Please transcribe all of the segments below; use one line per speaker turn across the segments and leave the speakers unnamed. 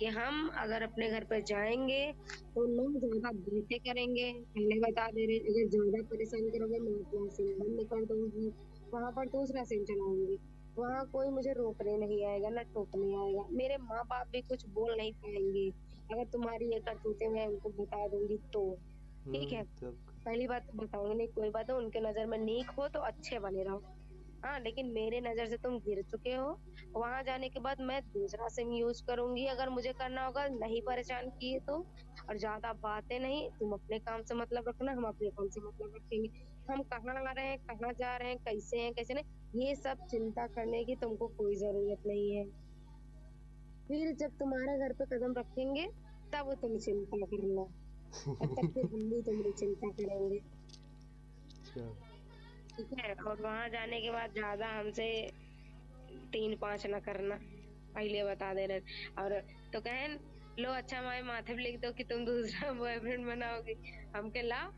कि हम अगर अपने घर पे जाएँगे, तो ना ज़्यादा बातें करेंगे, पहले बता दे रहे हैं, अगर ज़्यादा परेशान करोगे मैं अपना सिम बंद कर दूँगी, वहाँ पर दूसरा सिम चलाऊँगी। वहाँ कोई मुझे रोकने नहीं आएगा, ना टोकने आएगा। मेरे माँ-बाप भी कुछ बोल नहीं पाएँगे, अगर तुम्हारी ये करतूतें मैं उनको बता दूँगी तो, ठीक है?
तब
पहली बात तो बताऊँगी नहीं, कोई बात है उनके नज़र में नेक हो तो अच्छे बने रहो। हाँ, लेकिन मेरे नज़र से तुम गिर चुके हो, वहाँ जाने के बाद मैं दूसरा सिम यूज़ करूँगी अगर मुझे करना होगा, नहीं परेशान किए तो। और ज़्यादा बातें नहीं, तुम अपने काम से मतलब रखना, हम अपने काम से मतलब रखेंगे। हम कहाँ आ रहे हैं, कहाँ जा रहे हैं, कैसे हैं, कैसे नहीं, ये सब चिंता करने की तुमको कोई ज़रूरत नहीं है। फिर जब तुम्हारे घर पे कदम रखेंगे, तब तुम चिंता करना, तब तक फिर हम भी तुम्हारी चिंता करेंगे,
अच्छा।
ठीक है? और वहाँ जाने के बाद ज़्यादा हमसे 3-5 ना करना, पहले बता दे रहे और तो कहे लो अच्छा हमारे माथे पे लिख दो कि तुम दूसरा बॉयफ्रेंड बनाओगी। हम कहे लाओ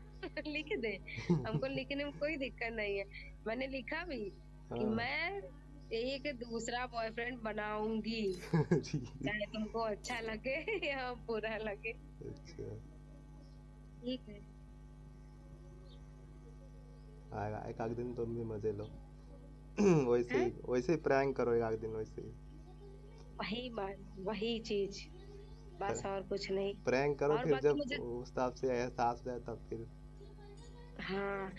लिख दे, हमको लिखने में कोई दिक्कत नहीं है। मैंने लिखा भी कि
हाँ।
मैं एक दूसरा बॉयफ्रेंड बनाऊँगी,
जी।
चाहे तुमको अच्छा लगे या बुरा लगे,
अच्छा।
ठीक है।
आएगा एक आध दिन तुम भी मजे लो।
हैं?
वैसे ही प्रैंक करो एक आध दिन वैसे ही।
वही बात, वही चीज़, बस और कुछ नहीं।
प्रैंक करो
और
फिर
बाकी
जब
मुझे
उस हिसाब से एहसास हो जाए तब फिर।
हाँ।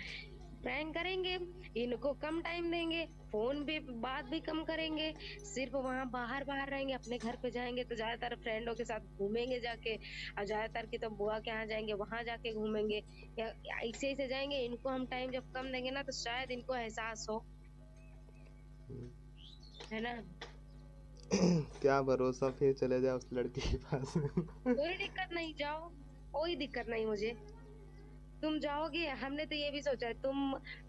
प्रैंक करेंगे, इनको कम टाइम देंगे, फ़ोन पे बात भी कम करेंगे, सिर्फ़ वहाँ बाहर-बाहर रहेंगे, अपने घर पे जाएँगे तो ज़्यादातर फ्रेंडों के साथ घूमेंगे जाके और ज़्यादातर की तो बुआ के यहाँ जाएँगे, वहाँ जाके घूमेंगे या ऐसे-ऐसे जाएँगे, इनको हम टाइम जब कम देंगे ना तो शायद इनको एहसास हो,
हम्म।
है ना?
क्या भरोसा फिर चले जाए उस लड़की के पास।
कोई दिक्कत नहीं, जाओ, कोई दिक्कत नहीं मुझे। तुम जाओगे? हमने तो ये भी सोचा है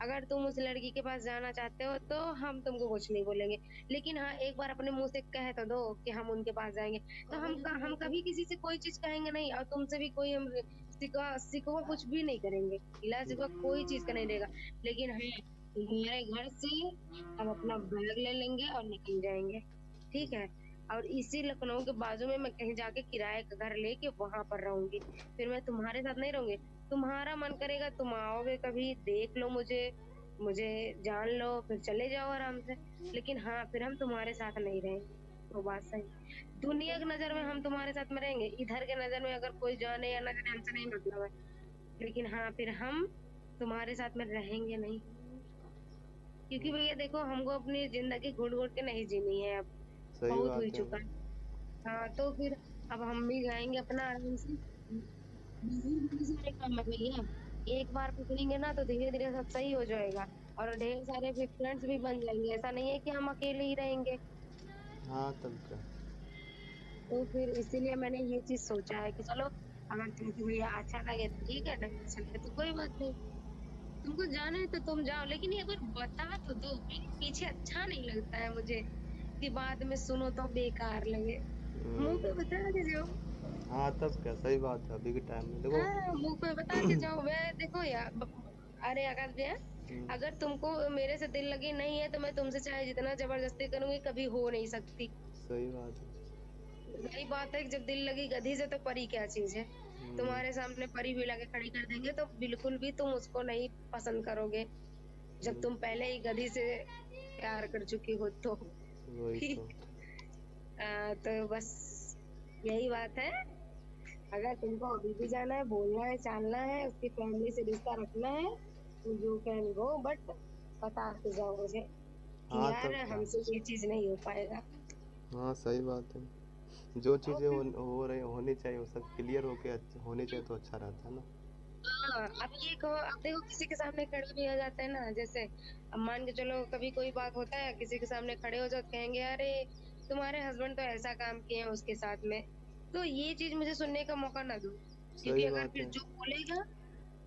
अगर तुम उस लड़की के पास जाना चाहते हो तो हम तुमको कुछ नहीं बोलेंगे। लेकिन हाँ, एक बार अपने मुँह से कह तो दो कि हम उनके पास जाएँगे। तो हम कभी किसी से कोई चीज़ कहेंगे नहीं और तुमसे भी कोई हम शिकवा कुछ भी नहीं करेंगे। गिला-शिकवा कोई चीज़ का नहीं रहेगा। लेकिन हाँ, तुम्हारे घर से हम अपना बैग ले लेंगे और निकल जाएँगे। ठीक है? और इसी लखनऊ के बाजू में मैं कहीं जाके किराए का घर लेके वहाँ पर रहूँगी। फिर मैं तुम्हारे साथ नहीं रहूँगी। तुम्हारा मन करेगा तुम आओगे कभी, देख लो मुझे, मुझे जान लो, फिर चले जाओ आराम से। लेकिन हाँ, फिर हम तुम्हारे साथ नहीं रहेंगे, वो बात सही। दुनिया की नज़र में हम तुम्हारे साथ में रहेंगे, इधर के नज़र में अगर कोई जाने या ना जाने हमसे नहीं मतलब है। लेकिन हाँ, फिर हम तुम्हारे साथ में रहेंगे नहीं, क्योंकि भैया देखो हमको अपनी ज़िंदगी घुट-घुट के नहीं जीनी है अब,
सही
बहुत हुई
बात है।
चुका है। हाँ, तो फिर अब हम भी जाएँगे अपना आराम से बहुत सारे काम है भैया, एक बार पकड़ेंगे ना तो धीरे-धीरे सब सही हो जाएगा और ढेर सारे फिर फ्रेंड्स भी बन जाएँगे, ऐसा नहीं है कि हम अकेले ही रहेंगे।
हाँ तब क्या।
तो फिर इसीलिए मैंने ये चीज़ सोचा है कि चलो अगर तुमको भैया अच्छा लगे तो ठीक है, नहीं अच्छा लगे तो कोई बात नहीं। तुमको जाना है तो तुम जाओ, लेकिन एक बार बता तो दो, पीठ पीछे अच्छा नहीं लगता है मुझे कि बाद में सुनो तो बेकार लगे। मुँह पे
हम्म।
बता के जाओ।
हाँ तब क्या, सही बात है अभी के टाइम में देखो।
हाँ, मुँह पे बता के जाओ। मैं देखो यार अरे अगर भैया
हम्म।
अगर तुमको मेरे से दिल लगी नहीं है तो मैं तुमसे चाहे जितना ज़बरदस्ती करूँगी कभी हो नहीं सकती।
सही बात है।
वही बात है कि जब दिल लगी गधी से तो परी क्या चीज़ है।
हम्म।
तुम्हारे सामने परी भी लाके खड़ी कर देंगे तो बिल्कुल भी तुम उसको नहीं पसंद करोगे, जब
हम्म।
तुम पहले ही गधी से प्यार कर चुकी हो तो।
वही तो।
तो बस यही बात है। अगर तुमको अभी भी जाना है, बोलना है, चालना है, उसकी फैमिली से रिश्ता रखना है, तो यू कैन गो बट बता के जाओ मुझे कि
हाँ
यार
तब क्या।
हमसे ये चीज़ नहीं हो पाएगा।
हाँ सही बात है। जो
और
चीज़ें
फिर
हो रही होनी चाहिए वो सब क्लियर होके होनी चाहिए तो अच्छा रहता है ना।
हाँ, अब ये कहो अब देखो किसी के सामने खड़े भी हो जाते हैं ना, जैसे अब मान के चलो कभी कोई बात होता है, किसी के सामने खड़े हो जाओ तो कहेंगे अरे तुम्हारे हस्बैंड तो ऐसा काम किए हैं उसके साथ में। तो ये चीज़ मुझे सुनने का मौका ना दो, क्योंकि
सही
अगर
बात
फिर
है।
जो बोलेगा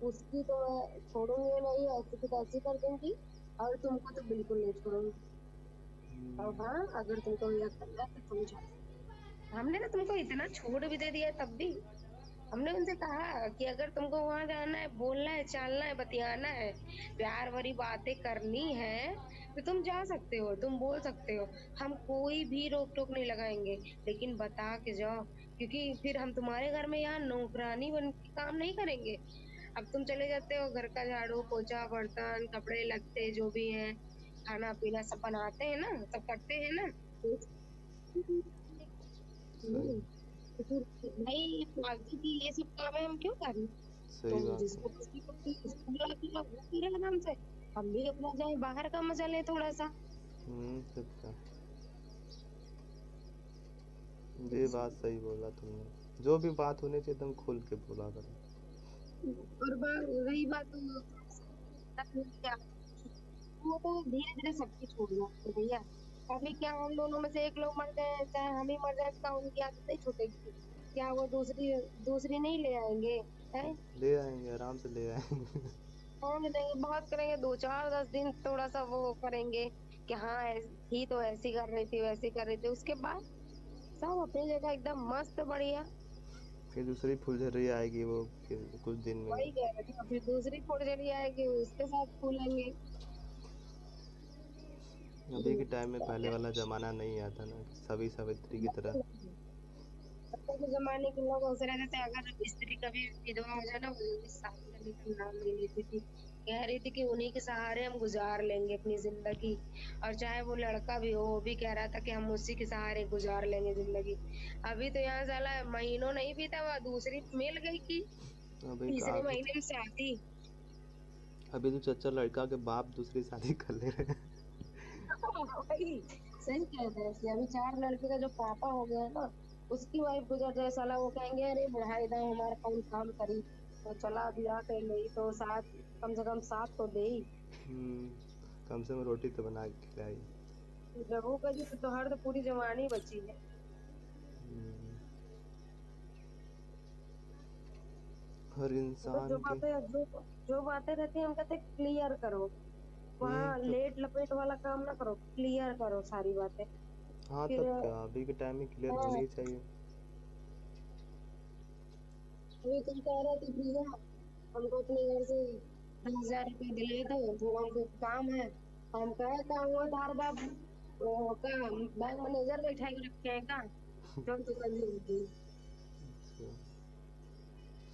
उसकी तो मैं छोड़ूँगी नहीं, ऐसी की तैसी कर दूँगी और तुमको तो बिल्कुल नहीं छोड़ूँगी। और
हम्म।
हाँ, अगर तुमको ये करना है तो तुम जाओ। हमने ना तुमको इतना छूट भी दे दिया है तब भी। हमने उनसे कहा कि अगर तुमको वहाँ जाना है, बोलना है, चालना है, बतियाना है, प्यार भरी बातें करनी है, तो तुम जा सकते हो, तुम बोल सकते हो, हम कोई भी रोक टोक नहीं लगाएंगे, लेकिन बता के जाओ, क्योंकि फिर हम तुम्हारे घर में यहाँ नौकरानी बन के काम नहीं करेंगे। अब तुम चले जाते हो, घर का झाड़ू पोछा बर्तन कपड़े लगते जो भी है, खाना पीना सब बनाते हैं ना, सब करते हैं ना, तो
सही
तो फिर भाई फालतू की ये सब काम है हम क्यों करें।
सही
तुम
बात है।
जिसको खुशी करती उसको बुला के लाओ, वो करे आराम से, हम भी अपना जाए बाहर का मजा ले थोड़ा सा।
फिर क्या, ये बात सही बोला तुमने, जो भी बात होनी चाहिए एकदम खुल के बोला करो।
और रही बात क्या, वो तो धीरे धीरे सब कुछ हो गया तो भैया, अभी क्या हम दोनों में से एक लोग मर गए चाहे हम ही मर जाए, तो उनकी आदत नहीं छूटेगी, क्या वो दूसरी दूसरी नहीं ले आएंगे, है।
ले आएंगे, आराम से ले आएंगे।
होने देंगे, बहुत करेंगे, 2 4 10 दिन थोड़ा सा वो करेंगे कि हाँ थी तो ऐसी कर रही थी वैसी कर रही थी, उसके बाद सब अपनी जगह एकदम मस्त बढ़िया।
फिर दूसरी फुलझड़ी आएगी वो, फिर कुछ दिन में।
वही कह रही थी, फिर दूसरी फुलझड़ी आएगी उसके साथ फूलेंगे।
अभी के टाइम में पहले वाला ज़माना नहीं आता ना, कि सभी सावित्री की तरह।
पहले के जमाने के लोग ऐसे रहते थे, अगर स्त्री कभी विधवा हो जाए ना, वो जल्दी शादी करने का नाम ले लेती थी, कह रही थी कि उन्हीं के सहारे हम गुजार लेंगे अपनी जिंदगी। और चाहे वो लड़का भी हो, वो भी कह रहा था कि हम उसी के सहारे गुजार लेंगे जिंदगी। अभी तो यहाँ साला महीनों नहीं बीता हुआ दूसरी मिल गई कि
अभी का
तीसरे महीने में शादी।
अभी तो चच्चा लड़का के बाप दूसरी शादी कर ले रहे हैं।
वही सही कह रहे हैं कि अभी 4 लड़के का जो पापा हो गया है ना, उसकी वाइफ गुजर जाए, साला वो कहेंगे अरे बुढ़ाई दाम हमारा कौन काम करी, तो चला ब्याह कर ली तो साथ, कम से कम साथ तो दे ही।
हम्म, कम से कम रोटी तो बना के खिलाई।
रघु का जी तो हर तो पूरी जवानी बची है।
हम्म, हर
तो
इंसान की।
जो बातें रहती है हम कहते क्लियर करो, वहाँ
तो
लेट लपेट वाला काम ना करो, क्लियर करो सारी बातें।
हाँ,
फिर
तब क्या, अभी के टाइम में क्लियर होनी
हाँ,
ही चाहिए।
अभी तुम कह रहे थे प्रिया हमको अपने घर से 10,000 रुपये दिला दो, थोड़ा हमको काम है। हम कहे का हुआ धार बाप वो का बैंक मैनेजर बैठा के रखे हैं का, जो तो कर लेंगे।
अच्छा।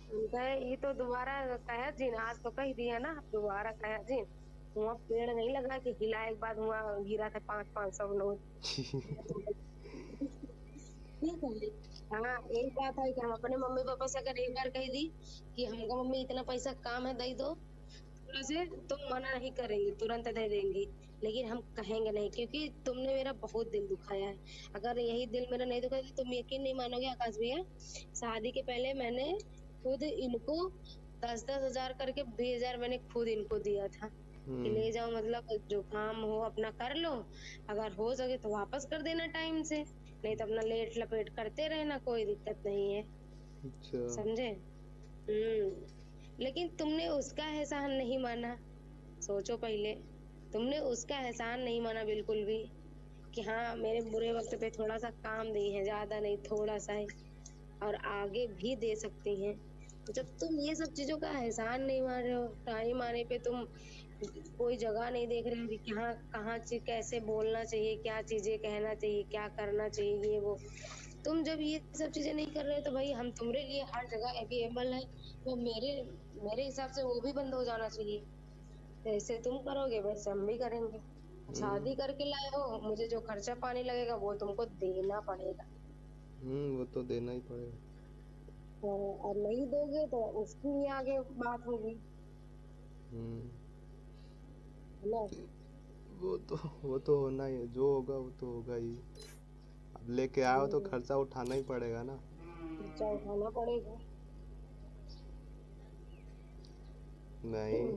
हम कहे ये तो दोबारा कहे जी ना, आज तो कह दिया ना, दोबारा कहे जी, वहाँ पेड़ नहीं लगा कि हिलाए के बाद वहाँ गिरा था 500 नोट। ठीक है। हाँ एक बात है कि हम अपने मम्मी पापा से अगर एक बार कह दी कि हमको मम्मी इतना पैसा काम है दे दो, से तुम मना नहीं करेंगी, तुरंत दे देंगी, लेकिन हम कहेंगे नहीं, क्योंकि तुमने मेरा बहुत दिल दुखाया है। अगर यही दिल मेरा नहीं दुखाया तो तुम यकीन नहीं मानोगे आकाश भैया, शादी के पहले मैंने खुद इनको 10 10 हजार करके 20 हजार मैंने खुद इनको दिया था कि
हम्म।
ले जाओ, मतलब जो काम हो अपना कर लो, अगर हो सके तो वापस कर देना टाइम से, नहीं तो अपना लेट लपेट करते रहना, कोई दिक्कत नहीं है।
अच्छा।
समझे। लेकिन तुमने उसका एहसान नहीं माना, सोचो पहले, तुमने उसका एहसान नहीं माना बिल्कुल भी, कि हाँ मेरे बुरे वक्त पे थोड़ा सा काम दी है, ज्यादा नहीं थोड़ा सा है, और आगे भी दे सकती हैं। तो जब तुम ये सब चीजों का एहसान नहीं मान रहे हो, टाइम आने पे तुम कोई जगह नहीं देख रहे हो कि हाँ कहाँ चीज कैसे बोलना चाहिए, क्या चीजें कहना चाहिए, क्या करना चाहिए, ये वो, तुम जब ये सब चीजें नहीं कर रहे हो तो भाई हम तुम्हारे लिए हर जगह अवेलेबल है, तो मेरे मेरे हिसाब से वो भी बंद हो जाना चाहिए। जैसे तुम करोगे वैसे हम भी करेंगे।
हम्म।
शादी करके लाए हो, मुझे जो खर्चा पानी लगेगा वो तुमको देना पड़ेगा।
वो तो देना ही पड़ेगा।
तो और नहीं दोगे तो उसकी ही आगे बात होगी,
हम्म।
है ना।
वो तो होना ही है, जो होगा वो तो होगा ही। अब लेके आओ तो खर्चा उठाना ही पड़ेगा ना।
खर्चा उठाना पड़ेगा।
नहीं।